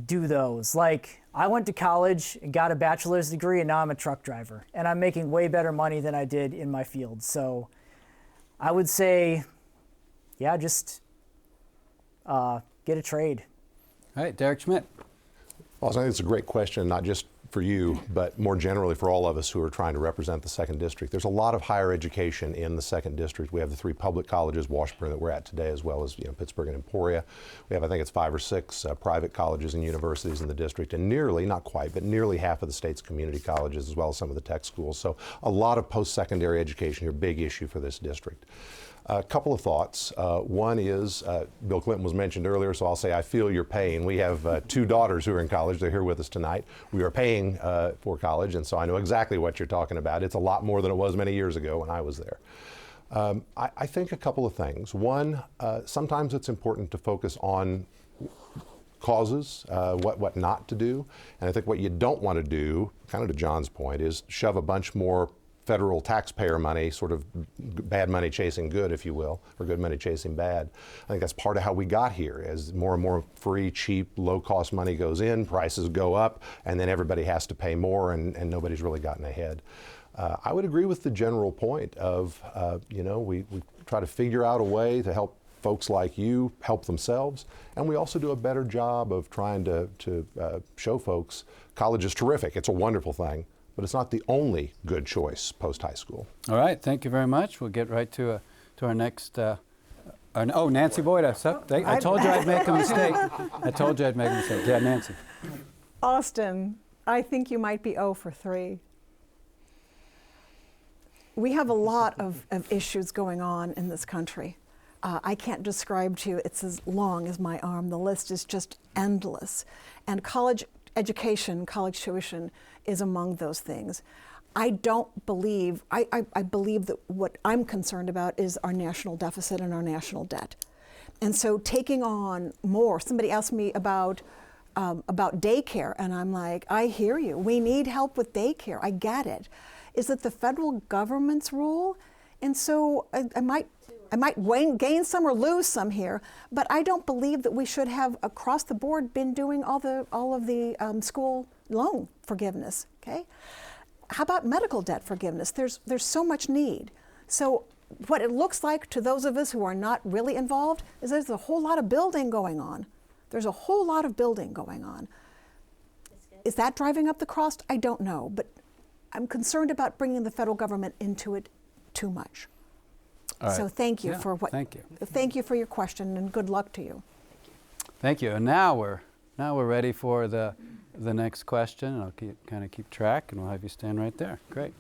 do those. Like, I went to college and got a bachelor's degree, and now I'm a truck driver, and I'm making way better money than I did in my field. So I would say, yeah, just get a trade. All right, Derek Schmidt. Well, I think it's a great question, not just for you, but more generally for all of us who are trying to represent the 2nd District. There's a lot of higher education in the 2nd District. We have the 3 public colleges, Washburn, that we're at today, as well as Pittsburgh and Emporia. We have, I think it's 5 or 6 private colleges and universities in the district, and nearly, not quite, but nearly half of the state's community colleges, as well as some of the tech schools. So a lot of post-secondary education here, big issue for this district. A couple of thoughts. One is, Bill Clinton was mentioned earlier, so I'll say I feel your pain. We have 2 daughters who are in college. They're here with us tonight. We are paying for college, and so I know exactly what you're talking about. It's a lot more than it was many years ago when I was there. I think a couple of things. One, sometimes it's important to focus on causes, what not to do. And I think what you don't want to do, kind of to John's point, is shove a bunch more federal taxpayer money, sort of bad money chasing good, if you will, or good money chasing bad. I think that's part of how we got here. As more and more free, cheap, low-cost money goes in, prices go up, and then everybody has to pay more, and nobody's really gotten ahead. I would agree with the general point of, we try to figure out a way to help folks like you help themselves, and we also do a better job of trying to show folks college is terrific. It's a wonderful thing. but it's not the only good choice post-high school. All right, thank you very much. We'll get right to our next, Nancy Boyda. So, I told you I'd make a mistake. I told you I'd make a mistake. Yeah, Nancy. Austin, I think you might be 0 for 3. We have a lot of issues going on in this country. I can't describe to you, it's as long as my arm. The list is just endless. And college education, college tuition is among those things. I believe that what I'm concerned about is our national deficit and our national debt. And so taking on more, somebody asked me about daycare, and I'm like, I hear you. We need help with daycare. I get it. Is it the federal government's role? And so I might gain some or lose some here, but I don't believe that we should have across the board been doing all of the school loan forgiveness. Okay, how about medical debt forgiveness? There's so much need. So what it looks like to those of us who are not really involved is there's a whole lot of building going on. There's a whole lot of building going on. Is that driving up the cost? I don't know, but I'm concerned about bringing the federal government into it too much. Right. So thank you for what. Thank you. Thank you for your question, and good luck to you. Thank you. And now we're ready for the next question. And I'll kind of keep track, and we'll have you stand right there. Great.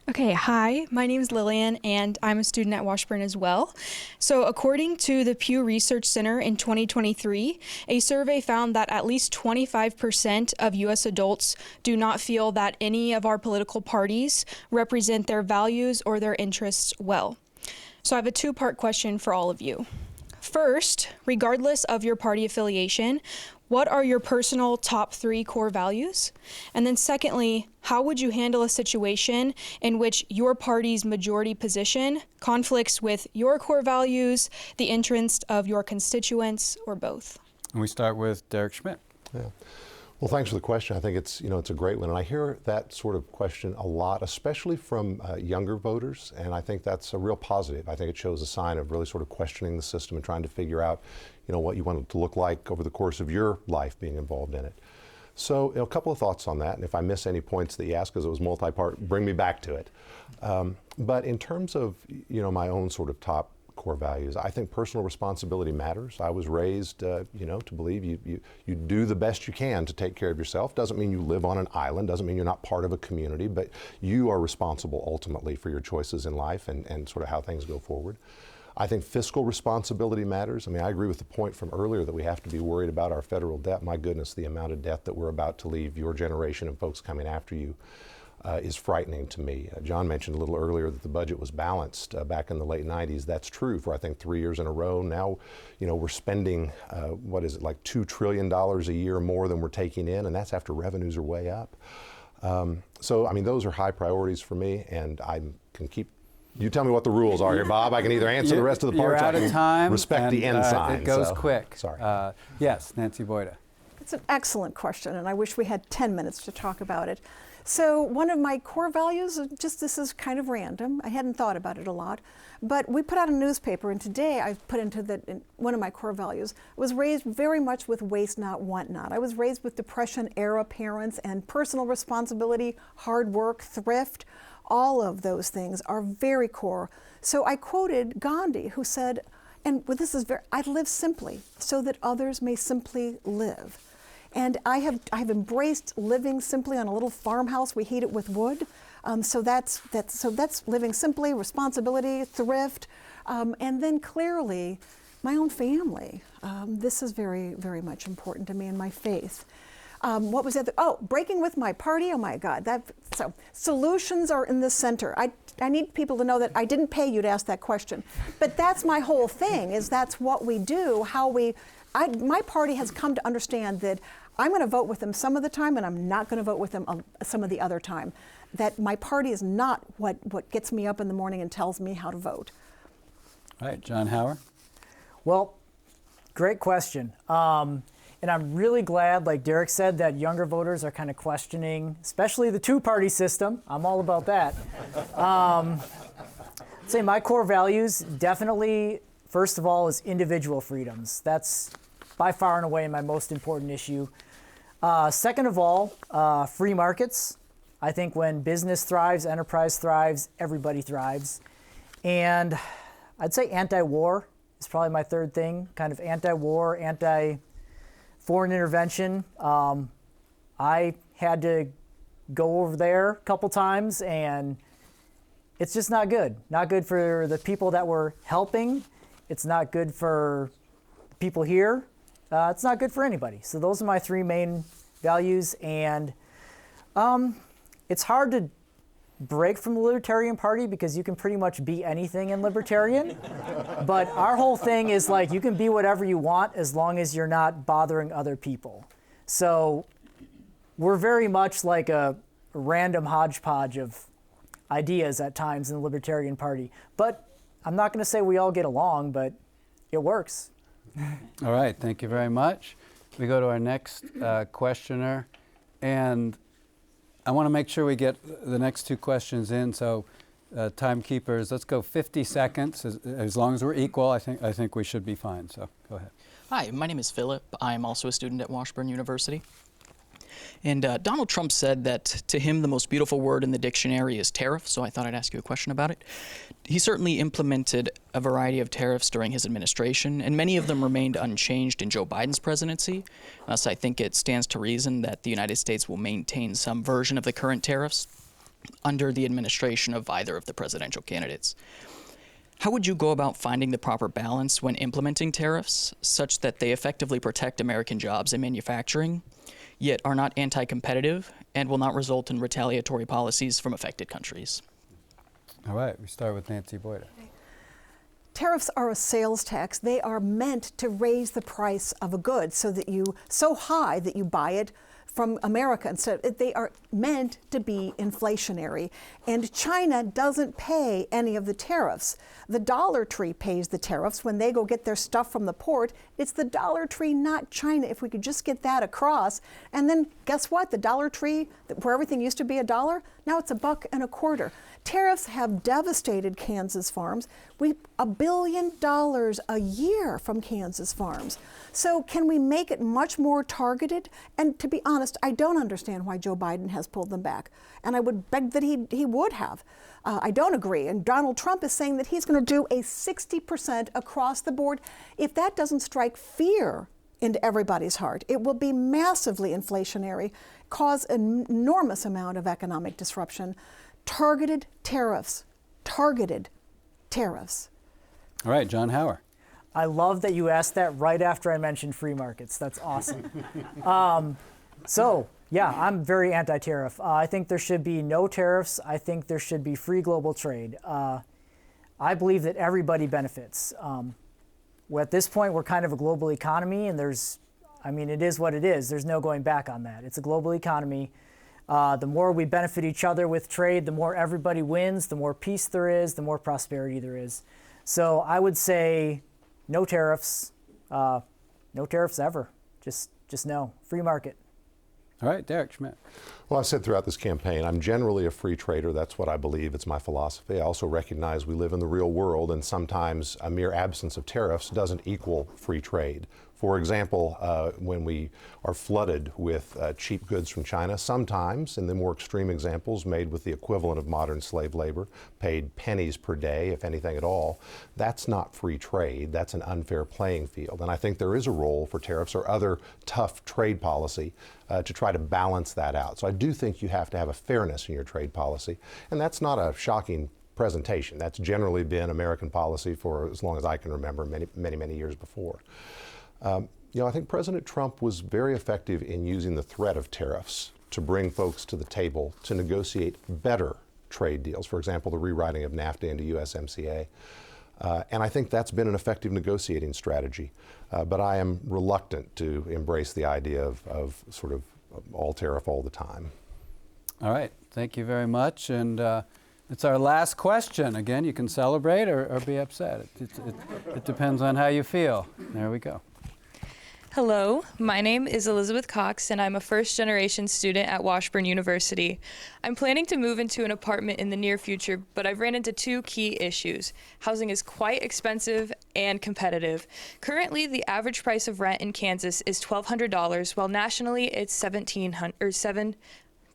Okay, hi, my name is Lillian, and I'm a student at Washburn as well. So according to the Pew Research Center in 2023, a survey found that at least 25% of U.S. adults do not feel that any of our political parties represent their values or their interests well. So I have a two-part question for all of you. First, regardless of your party affiliation, what are your personal top 3 core values? And then secondly, how would you handle a situation in which your party's majority position conflicts with your core values, the interests of your constituents, or both? And we start with Derek Schmidt. Yeah. Well, thanks for the question. I think it's a great one, and I hear that sort of question a lot, especially from younger voters, and I think that's a real positive. I think it shows a sign of really sort of questioning the system and trying to figure out, what you want it to look like over the course of your life being involved in it. So, a couple of thoughts on that, and if I miss any points that you asked, because it was multi-part, bring me back to it. But in terms of, my own sort of top core values, I think personal responsibility matters. I was raised, to believe you do the best you can to take care of yourself. Doesn't mean you live on an island, doesn't mean you're not part of a community, but you are responsible ultimately for your choices in life and sort of how things go forward. I think fiscal responsibility matters. I mean, I agree with the point from earlier that we have to be worried about our federal debt. My goodness, the amount of debt that we're about to leave your generation and folks coming after you is frightening to me. John mentioned a little earlier that the budget was balanced back in the late 90s. That's true for, I think, 3 years in a row. Now, we're spending, like $2 trillion a year more than we're taking in, and that's after revenues are way up. So, I mean, those are high priorities for me, and I can keep. You tell me what the rules are here, Bob. I can either answer the rest of the parts. You're out of time. Respect the end sign. It goes quick. Sorry. Yes, Nancy Boyda. It's an excellent question, and I wish we had 10 minutes to talk about it. So one of my core values, this is kind of random. I hadn't thought about it a lot, but we put out a newspaper, and today I put into one of my core values. I was raised very much with waste not, want not. I was raised with Depression-era parents, and personal responsibility, hard work, thrift, all of those things are very core. So I quoted Gandhi, who said, I live simply so that others may simply live. And I have embraced living simply on a little farmhouse. We heat it with wood. So that's living simply, responsibility, thrift, and then clearly my own family. This is very, very much important to me and my faith. What was the other? Oh, breaking with my party. Oh my God! So solutions are in the center. I need people to know that I didn't pay you to ask that question, but that's my whole thing. That's what we do. My party has come to understand that I'm going to vote with them some of the time, and I'm not going to vote with them some of the other time. That my party is not what gets me up in the morning and tells me how to vote. All right, John Hauer. Well, great question. And I'm really glad, like Derek said, that younger voters are kind of questioning, especially the two-party system. I'm all about that. I'd say my core values definitely, first of all, is individual freedoms. That's by far and away my most important issue. Second of all, free markets. I think when business thrives, enterprise thrives, everybody thrives. And I'd say anti-war is probably my third thing, kind of anti-war, anti-foreign intervention. I had to go over there a couple times, and it's just not good. Not good for the people that we're helping. It's not good for people here. It's not good for anybody. So those are my three main values. And it's hard to break from the Libertarian Party because you can pretty much be anything in Libertarian. But our whole thing is like, you can be whatever you want as long as you're not bothering other people. So we're very much like a random hodgepodge of ideas at times in the Libertarian Party. But I'm not going to say we all get along, but it works. All right, thank you very much. We go to our next questioner, and I want to make sure we get the next two questions in. So, timekeepers, let's go 50 seconds. As long as we're equal, I think we should be fine. So, go ahead. Hi, my name is Philip. I'm also a student at Washburn University. And Donald Trump said that to him the most beautiful word in the dictionary is tariff, so I thought I'd ask you a question about it. He certainly implemented a variety of tariffs during his administration, and many of them remained unchanged in Joe Biden's presidency. Thus, I think it stands to reason that the United States will maintain some version of the current tariffs under the administration of either of the presidential candidates. How would you go about finding the proper balance when implementing tariffs such that they effectively protect American jobs and manufacturing, yet are not anti-competitive and will not result in retaliatory policies from affected countries? All right, we start with Nancy Boyda. Tariffs are a sales tax. They are meant to raise the price of a good so high that you buy it from America. And so they are meant to be inflationary. And China doesn't pay any of the tariffs. The Dollar Tree pays the tariffs when they go get their stuff from the port. It's the Dollar Tree, not China. If we could just get that across. And then guess what? The Dollar Tree, where everything used to be $1, now it's $1.25. Tariffs have devastated Kansas farms. $1 billion a year from Kansas farms. So can we make it much more targeted? And to be honest, I don't understand why Joe Biden has pulled them back. And I would beg that he would have. I don't agree. And Donald Trump is saying that he's going to do a 60% across the board. If that doesn't strike fear into everybody's heart, it will be massively inflationary, cause an enormous amount of economic disruption. Targeted tariffs. Targeted tariffs. All right, John Hauer. I love that you asked that right after I mentioned free markets. That's awesome. So, yeah, I'm very anti-tariff. I think there should be no tariffs. I think there should be free global trade. I believe that everybody benefits. At this point, we're kind of a global economy, and it is what it is. There's no going back on that. It's a global economy. The more we benefit each other with trade, the more everybody wins, the more peace there is, the more prosperity there is. So I would say no tariffs, no tariffs ever. Just no. Free market. All right, Derek Schmidt. Well, I've said throughout this campaign, I'm generally a free trader. That's what I believe. It's my philosophy. I also recognize we live in the real world, and sometimes a mere absence of tariffs doesn't equal free trade. For example, when we are flooded with cheap goods from China, sometimes, in the more extreme examples, made with the equivalent of modern slave labor, paid pennies per day, if anything at all, that's not free trade. That's an unfair playing field. And I think there is a role for tariffs or other tough trade policy to try to balance that out. So I do think you have to have a fairness in your trade policy. And that's not a shocking presentation. That's generally been American policy for as long as I can remember, many years before. I think President Trump was very effective in using the threat of tariffs to bring folks to the table to negotiate better trade deals. For example, the rewriting of NAFTA into USMCA. And I think that's been an effective negotiating strategy. But I am reluctant to embrace the idea of sort of all tariff all the time. All right, thank you very much. And it's our last question. Again, you can celebrate or be upset. It depends on how you feel. There we go. Hello, my name is Elizabeth Cox, and I'm a first-generation student at Washburn University. I'm planning to move into an apartment in the near future, but I've ran into two key issues. Housing is quite expensive and competitive. Currently, the average price of rent in Kansas is $1,200, while nationally it's $1,700.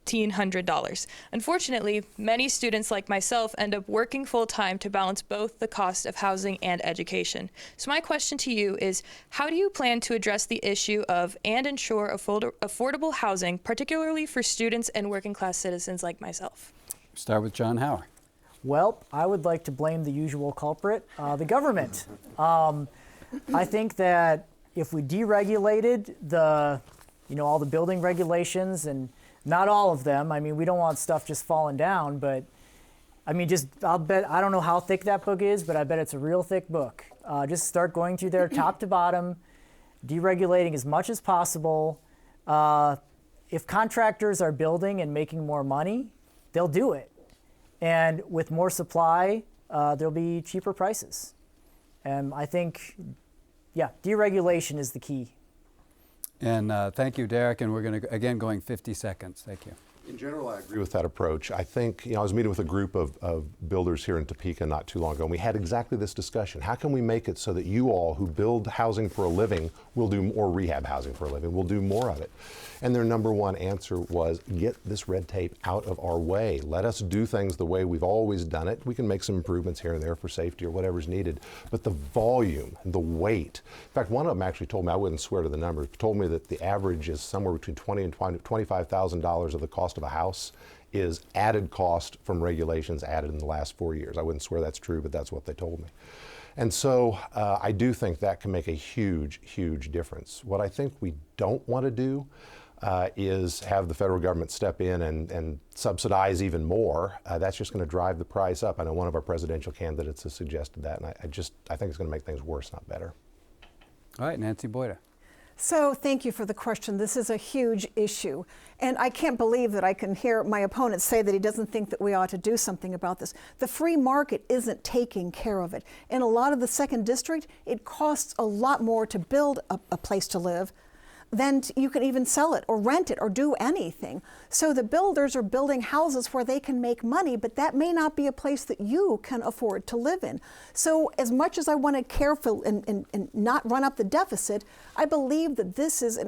$1,500. Unfortunately, many students like myself end up working full-time to balance both the cost of housing and education. So my question to you is, how do you plan to address the issue of and ensure affordable housing, particularly for students and working-class citizens like myself? Start with John Hauer. Well, I would like to blame the usual culprit, the government. I think that if we deregulated all the building regulations, and not all of them, I mean, we don't want stuff just falling down, but I mean, I'll bet, I don't know how thick that book is, but I bet it's a real thick book. Just start going through there top to bottom, deregulating as much as possible. If contractors are building and making more money, they'll do it. And with more supply, there'll be cheaper prices. And I think, deregulation is the key. And thank you, Derek. And we're going to, again, going 50 seconds. Thank you. In general, I agree with that approach. I think, I was meeting with a group of builders here in Topeka not too long ago, and we had exactly this discussion. How can we make it so that you all who build housing for a living will do, or rehab housing for a living, will do more of it? And their number one answer was, get this red tape out of our way. Let us do things the way we've always done it. We can make some improvements here and there for safety or whatever's needed, but the volume, the weight. In fact, one of them actually told me, I wouldn't swear to the numbers, told me that the average is somewhere between $20,000 and $25,000 of the cost of a house is added cost from regulations added in the last 4 years. I wouldn't swear that's true, but that's what they told me. And so I do think that can make a huge, huge difference. What I think we don't want to do is have the federal government step in and subsidize even more. That's just going to drive the price up. I know one of our presidential candidates has suggested that, and I think it's going to make things worse, not better. All right, Nancy Boyda. So thank you for the question. This is a huge issue. And I can't believe that I can hear my opponent say that he doesn't think that we ought to do something about this. The free market isn't taking care of it. In a lot of the second district, it costs a lot more to build a place to live than you can even sell it or rent it or do anything. So the builders are building houses where they can make money, but that may not be a place that you can afford to live in. So as much as I want to careful and not run up the deficit, I believe that this is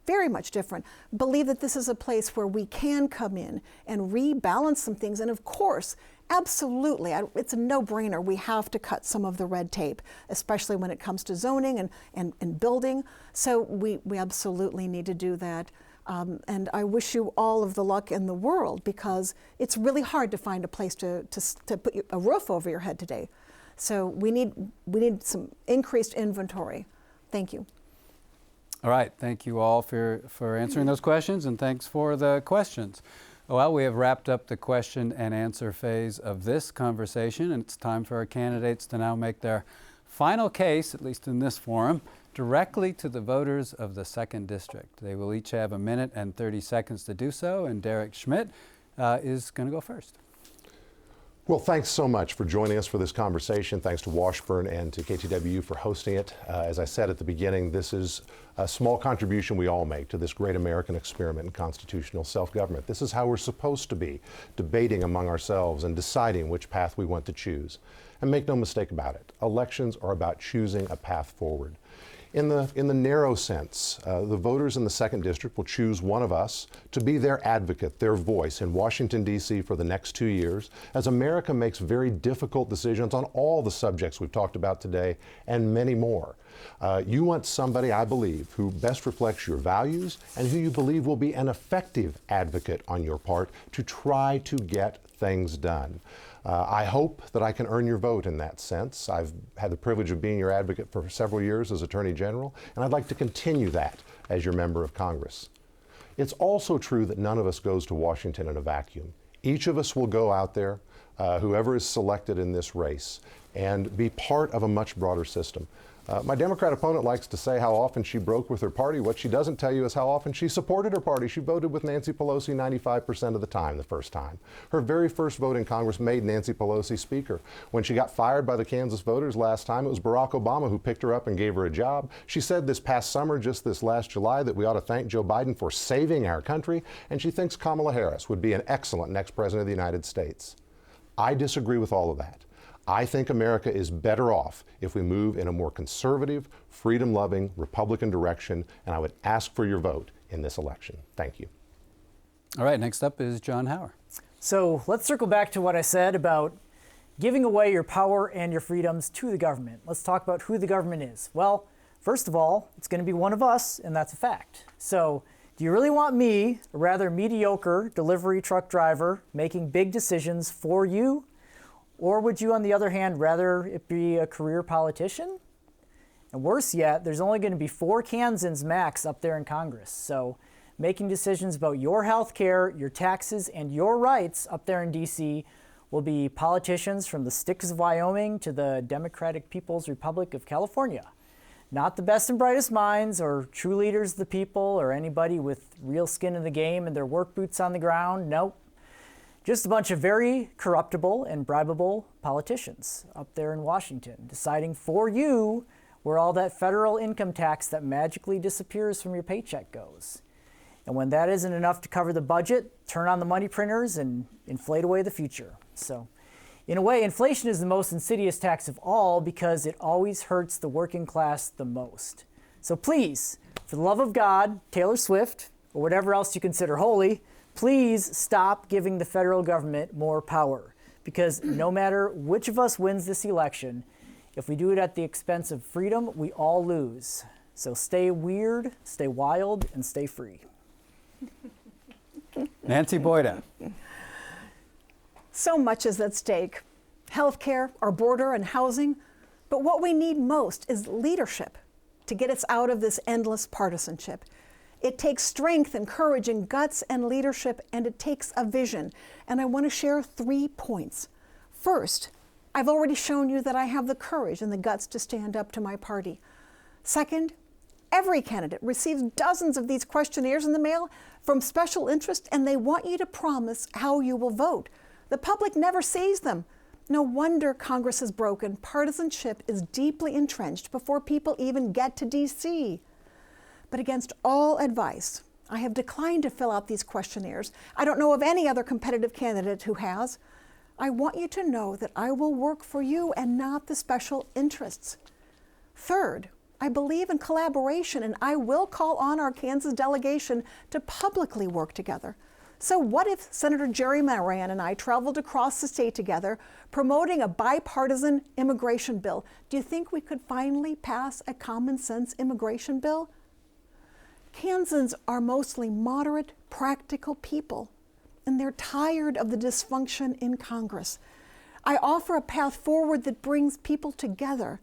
very much different. Believe that this is a place where we can come in and rebalance some things. And of course, absolutely, it's a no-brainer. We have to cut some of the red tape, especially when it comes to zoning and building. So we absolutely need to do that. And I wish you all of the luck in the world, because it's really hard to find a place to put a roof over your head today. So we need some increased inventory. Thank you. All right, thank you all for answering those questions, and thanks for the questions. Well, we have wrapped up the question and answer phase of this conversation, and it's time for our candidates to now make their final case, at least in this forum, directly to the voters of the 2nd District. They will each have 1 minute and 30 seconds to do so, and Derek Schmidt is going to go first. Well, thanks so much for joining us for this conversation. Thanks to Washburn and to KTWU for hosting it. As I said at the beginning, this is a small contribution we all make to this great American experiment in constitutional self-government. This is how we're supposed to be, debating among ourselves and deciding which path we want to choose. And make no mistake about it, elections are about choosing a path forward. In the narrow sense, the voters in the 2nd District will choose one of us to be their advocate, their voice in Washington, D.C. for the next 2 years, as America makes very difficult decisions on all the subjects we've talked about today and many more. You want somebody, I believe, who best reflects your values and who you believe will be an effective advocate on your part to try to get things done. I hope that I can earn your vote in that sense. I've had the privilege of being your advocate for several years as Attorney General, and I'd like to continue that as your member of Congress. It's also true that none of us goes to Washington in a vacuum. Each of us will go out there, whoever is selected in this race, and be part of a much broader system. My Democrat opponent likes to say how often she broke with her party. What she doesn't tell you is how often she supported her party. She voted with Nancy Pelosi 95% of the time the first time. Her very first vote in Congress made Nancy Pelosi Speaker. When she got fired by the Kansas voters last time, it was Barack Obama who picked her up and gave her a job. She said this past summer, just this last July, that we ought to thank Joe Biden for saving our country, and she thinks Kamala Harris would be an excellent next president of the United States. I disagree with all of that. I think America is better off if we move in a more conservative, freedom-loving, Republican direction, and I would ask for your vote in this election. Thank you. All right, next up is John Hauer. So let's circle back to what I said about giving away your power and your freedoms to the government. Let's talk about who the government is. Well, first of all, it's going to be one of us, and that's a fact. So do you really want me, a rather mediocre delivery truck driver, making big decisions for you? Or would you, on the other hand, rather it be a career politician? And worse yet, there's only going to be 4 Kansans max up there in Congress. So making decisions about your health care, your taxes, and your rights up there in D.C. will be politicians from the Sticks of Wyoming to the Democratic People's Republic of California. Not the best and brightest minds or true leaders of the people or anybody with real skin in the game and their work boots on the ground. Nope. Just a bunch of very corruptible and bribable politicians up there in Washington deciding for you where all that federal income tax that magically disappears from your paycheck goes. And when that isn't enough to cover the budget, turn on the money printers and inflate away the future. So, in a way, inflation is the most insidious tax of all because it always hurts the working class the most. So please, for the love of God, Taylor Swift, or whatever else you consider holy, please stop giving the federal government more power. Because no matter which of us wins this election, if we do it at the expense of freedom, we all lose. So stay weird, stay wild, and stay free. Nancy Boyda. So much is at stake. Healthcare, our border, and housing. But what we need most is leadership to get us out of this endless partisanship. It takes strength and courage and guts and leadership, and it takes a vision. And I want to share 3 points. First, I've already shown you that I have the courage and the guts to stand up to my party. Second, every candidate receives dozens of these questionnaires in the mail from special interest, and they want you to promise how you will vote. The public never sees them. No wonder Congress is broken. Partisanship is deeply entrenched before people even get to D.C. But against all advice, I have declined to fill out these questionnaires. I don't know of any other competitive candidate who has. I want you to know that I will work for you and not the special interests. Third, I believe in collaboration, and I will call on our Kansas delegation to publicly work together. So what if Senator Jerry Moran and I traveled across the state together promoting a bipartisan immigration bill? Do you think we could finally pass a common sense immigration bill? Kansans are mostly moderate, practical people, and they're tired of the dysfunction in Congress. I offer a path forward that brings people together,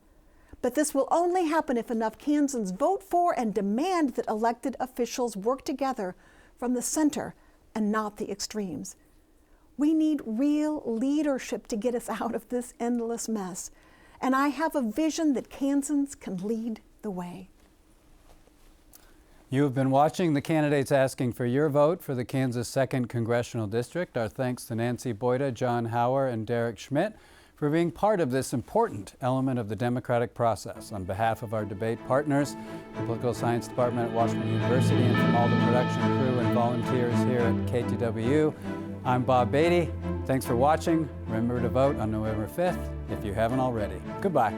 but this will only happen if enough Kansans vote for and demand that elected officials work together from the center and not the extremes. We need real leadership to get us out of this endless mess, and I have a vision that Kansans can lead the way. You have been watching the candidates asking for your vote for the Kansas 2nd Congressional District. Our thanks to Nancy Boyda, John Hauer, and Derek Schmidt for being part of this important element of the democratic process. On behalf of our debate partners, the Political Science Department at Washburn University, and from all the production crew and volunteers here at KTWU, I'm Bob Beatty. Thanks for watching. Remember to vote on November 5th if you haven't already. Goodbye.